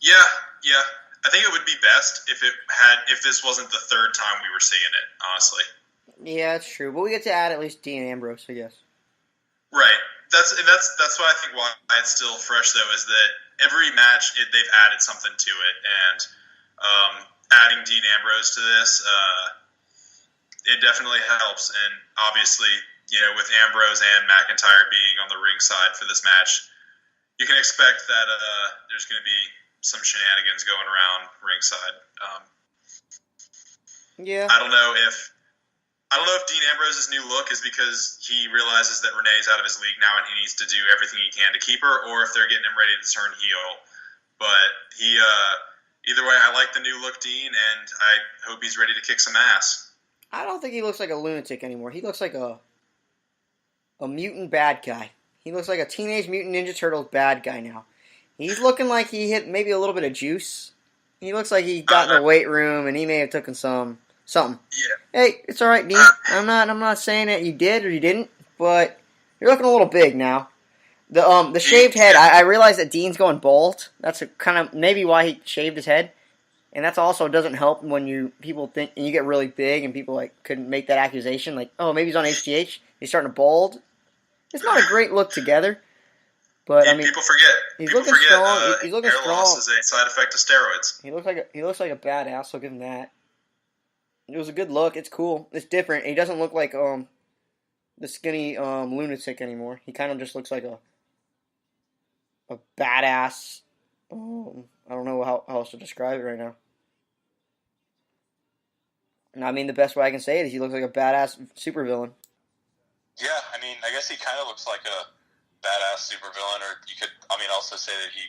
Yeah, yeah. I think it would be best if this wasn't the third time we were seeing it. Honestly, Yeah, that's true. But we get to add at least Dean Ambrose, I guess. right. That's why I think why it's still fresh though is that every match they've added something to it, and adding Dean Ambrose to this, it definitely helps. And obviously, with Ambrose and McIntyre being on the ring side for this match, you can expect that there's going to be some shenanigans going around ringside. Yeah. I don't know if Dean Ambrose's new look is because he realizes that Renee's out of his league now and he needs to do everything he can to keep her, or if they're getting him ready to turn heel. But either way, I like the new look, Dean, and I hope he's ready to kick some ass. I don't think he looks like a lunatic anymore. He looks like a mutant bad guy. He looks like a Teenage Mutant Ninja Turtles bad guy now. He's looking like he hit maybe a little bit of juice. He looks like he got in the weight room and he may have taken something. Yeah. Hey, it's all right, Dean. I'm not saying that you did or you didn't, but you're looking a little big now. The shaved head. I realize that Dean's going bald. That's kind of maybe why he shaved his head, and that's also doesn't help when people think and you get really big and people like couldn't make that accusation like, oh, maybe he's on HGH. He's starting to bald. It's not a great look together, but I mean, people forget. He's looking strong. He's looking hair strong. Loss is a side effect of steroids. He looks like a badass. I'll give him that. It was a good look. It's cool. It's different. He doesn't look like the skinny lunatic anymore. He kind of just looks like a badass. I don't know how else to describe it right now. And I mean, the best way I can say it is he looks like a badass supervillain. Yeah, I mean, I guess he kind of looks like a badass supervillain, or you could, also say that he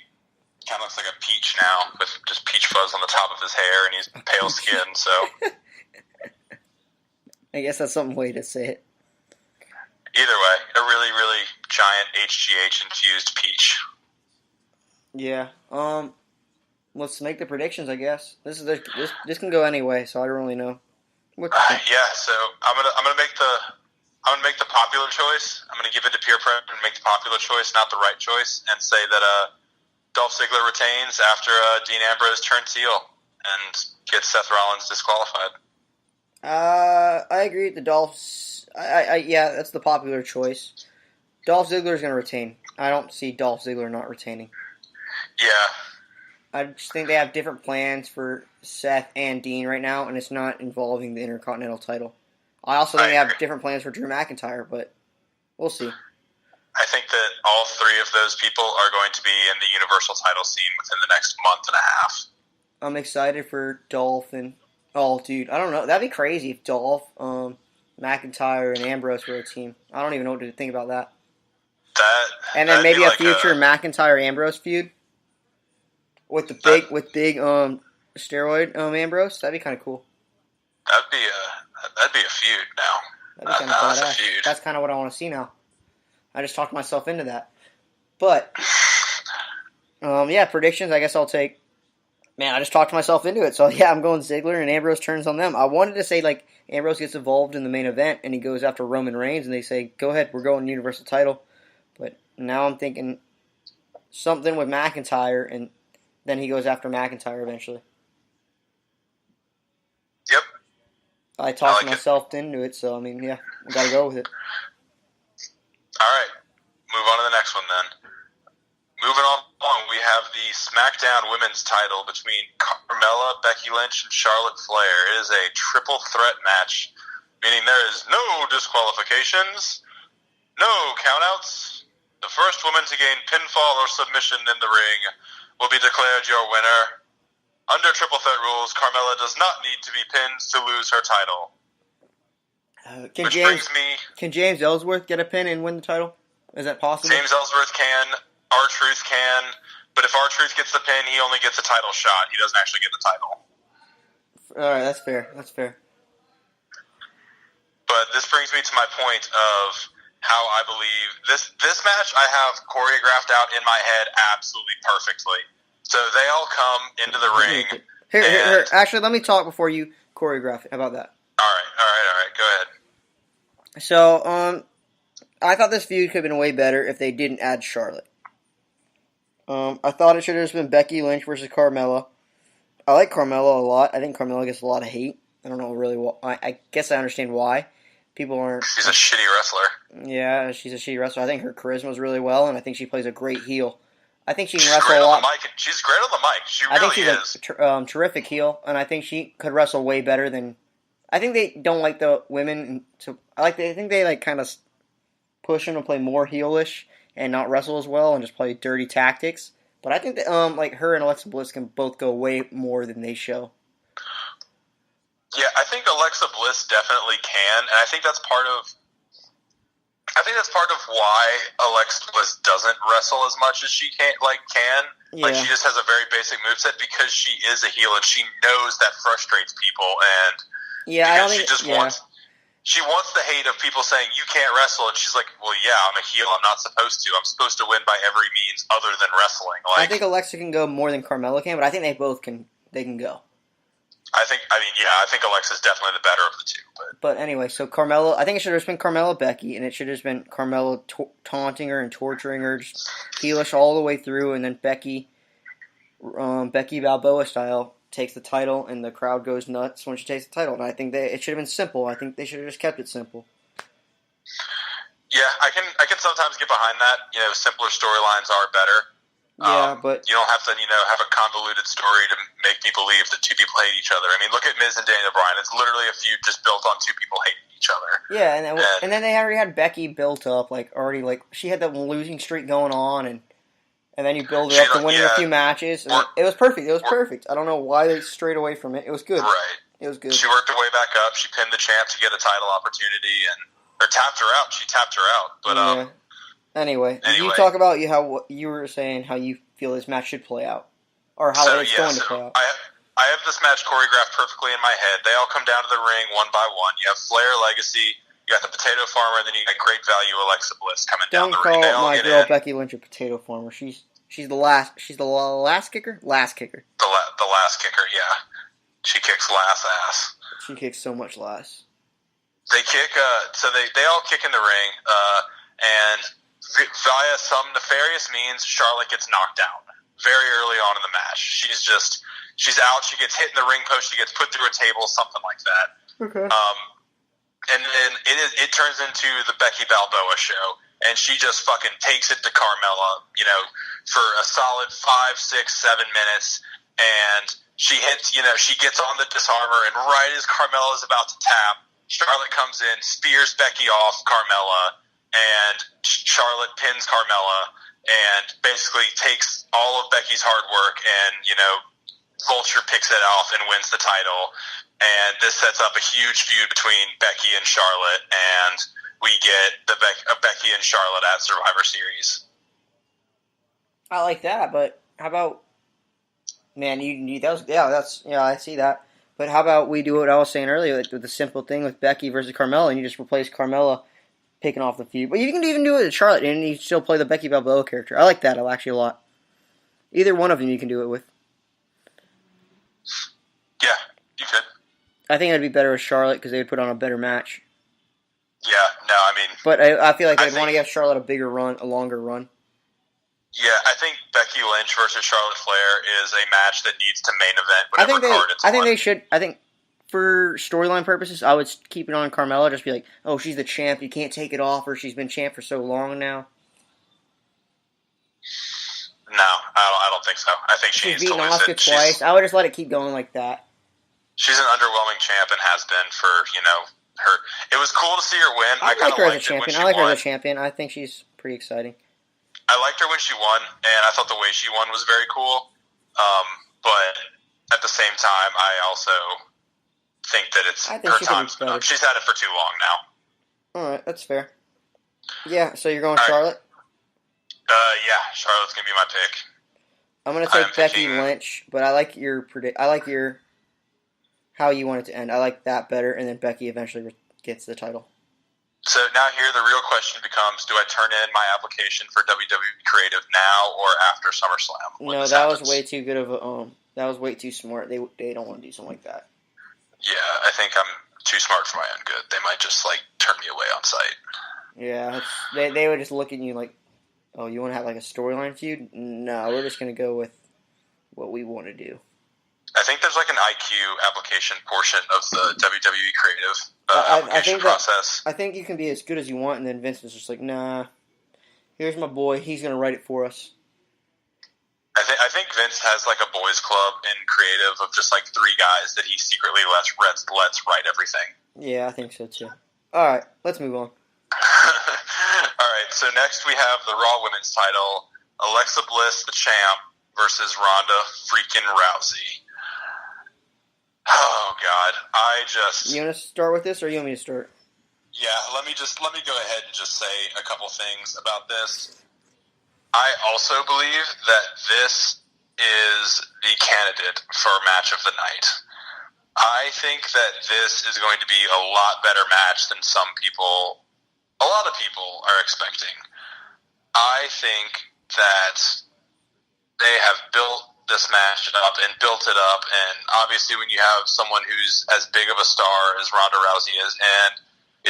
kind of looks like a Peach now, with just peach fuzz on the top of his hair, and he's pale skin, so... I guess that's some way to say it. Either way, a really, really giant HGH-infused peach. Yeah, let's make the predictions, I guess. This can go anyway, so I don't really know. Yeah, so I'm gonna make the popular choice. I'm gonna give it to peer pressure and make the popular choice, not the right choice, and say that Dolph Ziggler retains after Dean Ambrose turns heel and gets Seth Rollins disqualified. I agree with the Dolphs. Yeah, that's the popular choice. Dolph Ziggler is gonna retain. I don't see Dolph Ziggler not retaining. Yeah. I just think they have different plans for Seth and Dean right now, and it's not involving the Intercontinental title. I also think they have different plans for Drew McIntyre, but we'll see. I think that all three of those people are going to be in the Universal title scene within the next month and a half. I'm excited for Dolph and... Oh, dude, I don't know. That'd be crazy if Dolph, McIntyre, and Ambrose were a team. I don't even know what to think about that. And then maybe a future McIntyre-Ambrose feud with big steroid Ambrose. That'd be kind of cool. That'd be a feud now. That'd be kind of badass. That's kind of what I want to see now. I just talked myself into that. But yeah, predictions. I guess I'll take. Man, I just talked myself into it. So yeah, I'm going Ziggler and Ambrose turns on them. I wanted to say like Ambrose gets involved in the main event and he goes after Roman Reigns and they say, "Go ahead, we're going Universal title." But now I'm thinking something with McIntyre and then he goes after McIntyre eventually. Yep. I talked myself into it, so I mean, yeah, I gotta go with it. All right, move on to the next one then. Moving on, we have the SmackDown Women's title between Carmella, Becky Lynch, and Charlotte Flair. It is a triple threat match, meaning there is no disqualifications, no countouts. The first woman to gain pinfall or submission in the ring will be declared your winner. Under triple threat rules, Carmella does not need to be pinned to lose her title. Can James Ellsworth get a pin and win the title? Is that possible? James Ellsworth can. R-Truth can. But if R-Truth gets the pin, he only gets a title shot. He doesn't actually get the title. All right, that's fair. But this brings me to my point of how I believe this match I have choreographed out in my head absolutely perfectly. So they all come into the ring. Here. Actually, let me talk before you choreograph it. How about that? All right. Go ahead. So, I thought this feud could have been way better if they didn't add Charlotte. I thought it should have just been Becky Lynch versus Carmella. I like Carmella a lot. I think Carmella gets a lot of hate. I don't know really why. I guess I understand why. People aren't. She's a shitty wrestler. Yeah, she's a shitty wrestler. I think her charisma is really well, and I think she plays a great heel. I think she can She's wrestle great a on lot. the mic. She's great on the mic. She I think really she's is. a terrific heel, and I think she could wrestle way better than. I think they don't like the women. I think they like kind of push them to play more heelish and not wrestle as well and just play dirty tactics. But I think that like her and Alexa Bliss can both go way more than they show. Yeah, I think Alexa Bliss definitely can, and I think that's part of why Alexa Bliss doesn't wrestle as much as she can. Yeah. Like she just has a very basic moveset because she is a heel and she knows that frustrates people. And yeah, I don't think she wants the hate of people saying you can't wrestle, and she's like, well, yeah, I'm a heel. I'm not supposed to. I'm supposed to win by every means other than wrestling. I think Alexa can go more than Carmella can, but I think they both can. They can go. I think Alexa's definitely the better of the two. But anyway, so Carmella, I think it should have just been Carmella Becky, and it should have just been Carmella taunting her and torturing her, just heelish all the way through, and then Becky Balboa style, takes the title, and the crowd goes nuts when she takes the title. And I think it should have been simple. I think they should have just kept it simple. Yeah, I can sometimes get behind that. Simpler storylines are better. Yeah, but you don't have to, have a convoluted story to make me believe that two people hate each other. I mean, look at Miz and Daniel Bryan. It's literally a feud just built on two people hating each other. Yeah, and then they already had Becky built up, she had the losing streak going on, and then you build her up to winning a few matches. And it was perfect. It was perfect. I don't know why they strayed away from it. It was good. Right. It was good. She worked her way back up. She pinned the champ to get a title opportunity, or tapped her out. She tapped her out. But yeah. Anyway, you talk about how you were saying how you feel this match should play out, or how it's going to play out. I have this match choreographed perfectly in my head. They all come down to the ring one by one. You have Flair, Legacy, you got the Potato Farmer, and then you got Great Value Alexa Bliss coming down the ring. Don't call my girl Becky Lynch a Potato Farmer. She's the last kicker. Last kicker. The last kicker. Yeah, she kicks last ass. She kicks so much last. They kick. So they all kick in the ring, and via some nefarious means, Charlotte gets knocked out very early on in the match. She's out. She gets hit in the ring post. She gets put through a table, something like that. Okay. And then it turns into the Becky Balboa show, and she just fucking takes it to Carmella, for a solid 5, 6, 7 minutes, and she hits, she gets on the disarmer, and right as Carmella is about to tap, Charlotte comes in, spears Becky off Carmella, and Charlotte pins Carmella and basically takes all of Becky's hard work and, Vulture picks it off and wins the title. And this sets up a huge feud between Becky and Charlotte, and we get Becky and Charlotte at Survivor Series. I like that, but how about, man, I see that. But how about we do what I was saying earlier with the simple thing with Becky versus Carmella, and you just replace Carmella picking off the feud. But you can even do it with Charlotte, and you still play the Becky Balboa character. I like that actually a lot. Either one of them you can do it with. Yeah, you could. I think it'd be better with Charlotte because they would put on a better match. Yeah, no, I mean... But I feel like they'd want to give Charlotte a longer run. Yeah, I think Becky Lynch versus Charlotte Flair is a match that needs to main event. I think they should. I think for storyline purposes, I would keep it on Carmella. Just be like, oh, she's the champ. You can't take it off her. She's been champ for so long now. No, I don't think so. I think she needs to lose it. Twice. I would just let it keep going like that. She's an underwhelming champ and has been for, her. It was cool to see her win. I like her as a champion. I like her as a champion. I think she's pretty exciting. I liked her when she won, and I thought the way she won was very cool. But at the same time, I also think that her time's up. She's had it for too long now. All right, that's fair. Yeah, so you're going Charlotte? Yeah, Charlotte's gonna be my pick. I'm gonna take Becky Lynch, but I like your how you want it to end. I like that better, and then Becky eventually gets the title. So now here the real question becomes: do I turn in my application for WWE Creative now or after SummerSlam? No, that was way too good of a. That was way too smart. They don't want to do something like that. Yeah, I think I'm too smart for my own good. They might just turn me away on sight. Yeah, they would just look at you like, Oh, you want to have like a storyline feud? No, we're just going to go with what we want to do. I think there's like an IQ application portion of the WWE creative application process. I think you can be as good as you want, and then Vince is just like, nah, here's my boy. He's going to write it for us. I think Vince has like a boys club in creative of just like 3 guys that he secretly lets write everything. Yeah, I think so too. All right, let's move on. All right, so next we have the Raw Women's title, Alexa Bliss, the champ, versus Ronda freaking Rousey. Oh God, You want to start with this, or you want me to start? Yeah, let me go ahead and just say a couple things about this. I also believe that this is the candidate for match of the night. I think that this is going to be a lot better match than a lot of people are expecting. I think that they have built this match up and built it up, and obviously when you have someone who's as big of a star as Ronda Rousey is, and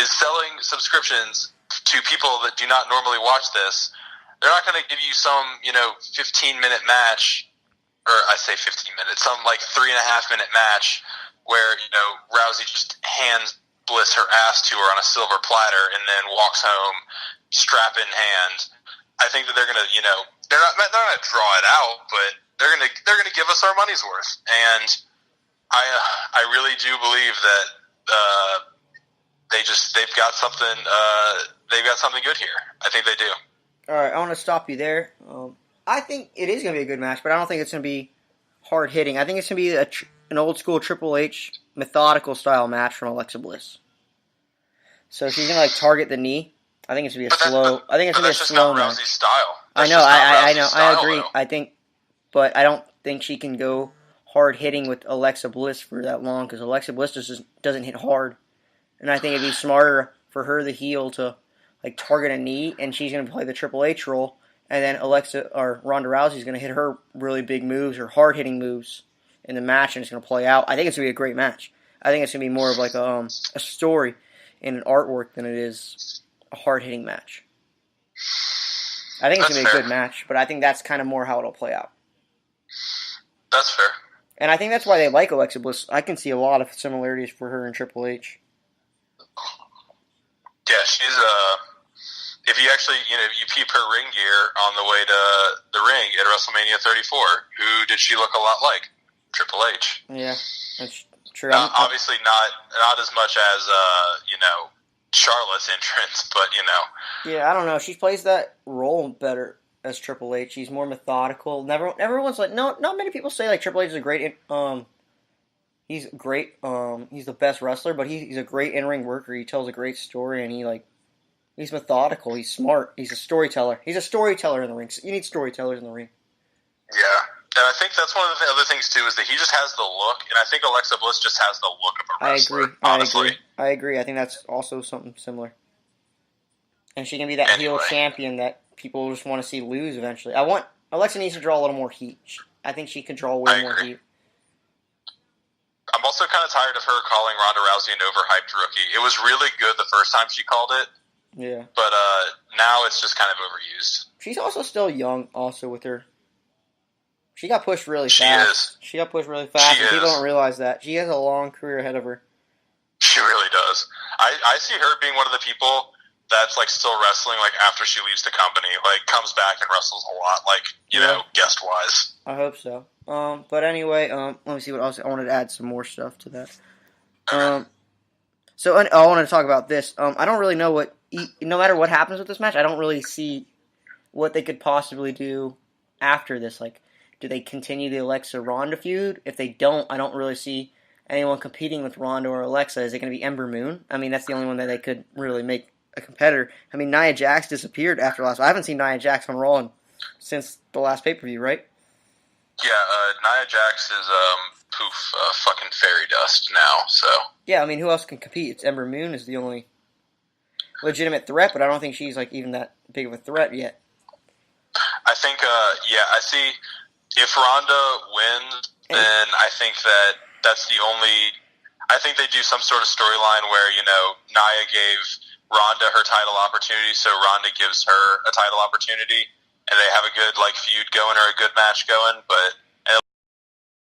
is selling subscriptions to people that do not normally watch this, they're not going to give you some, 15-minute match, or I say 15 minutes, some like 3.5-minute match where, Rousey just hands Bliss her ass to her on a silver platter and then walks home, strap in hand. I think that they're going to, they're not going to draw it out, but they're going to give us our money's worth. And I really do believe that they've got something good here. I think they do. All right, I want to stop you there. I think it is going to be a good match, but I don't think it's going to be hard hitting. I think it's going to be an old school Triple H methodical style match from Alexa Bliss. So she's going to target the knee. I think it's going to be a slow. I think it's going to be a slow match. Rousey's style. I know. I know. I agree. Though. But I don't think she can go hard hitting with Alexa Bliss for that long because Alexa Bliss just doesn't hit hard, and I think it'd be smarter for her, the heel, to target a knee, and she's going to play the Triple H role, and then Ronda Rousey's going to hit her really big moves or hard hitting moves in the match, and it's going to play out. I think it's going to be a great match. I think it's going to be more of like a story and an artwork than it is a hard hitting match. I think it's going to be a good match, but I think that's kind of more how it'll play out. That's fair. And I think that's why they like Alexa Bliss. I can see a lot of similarities for her and Triple H. Yeah, she's if you actually, you peep her ring gear on the way to the ring at WrestleMania 34, who did she look a lot like? Triple H. Yeah, that's true. Obviously not as much as, Charlotte's entrance, but, Yeah, I don't know. She plays that role better as Triple H. He's more methodical. Everyone's like, not many people say, Triple H is a great, he's great, he's the best wrestler, but he's a great in-ring worker. He tells a great story, and he's methodical. He's smart. He's a storyteller. He's a storyteller in the ring. You need storytellers in the ring. Yeah, and I think that's one of the other things, too, is that he just has the look, and I think Alexa Bliss just has the look of a wrestler, honestly. I agree. I think that's also something similar. And she can be that heel champion that people just want to see lose eventually. Alexa needs to draw a little more heat. I think she can draw way more heat. I'm also kind of tired of her calling Ronda Rousey an overhyped rookie. It was really good the first time she called it. Yeah. But now it's just kind of overused. She's also still young, also, with her. She got pushed really fast. She got pushed really fast, and people don't realize that. She has a long career ahead of her. She really does. I see her being one of the people that's still wrestling after she leaves the company, comes back and wrestles a lot, guest wise. I hope so. But anyway, let me see what else. I wanted to add some more stuff to that. So I wanted to talk about this. I don't really know no matter what happens with this match, I don't really see what they could possibly do after this. Do they continue the Alexa Ronda feud? If they don't, I don't really see anyone competing with Ronda or Alexa. Is it going to be Ember Moon? I mean, that's the only one that they could really make a competitor. I mean, Nia Jax disappeared after last. I haven't seen Nia Jax on Raw since the last pay-per-view, right? Yeah, Nia Jax is fucking fairy dust now. So yeah, I mean, who else can compete? It's Ember Moon is the only legitimate threat, but I don't think she's even that big of a threat yet. I think, I see. If Ronda wins, then I think that's the only. I think they do some sort of storyline where Nia gave Ronda her title opportunity, so Ronda gives her a title opportunity, and they have a good feud going or a good match going, but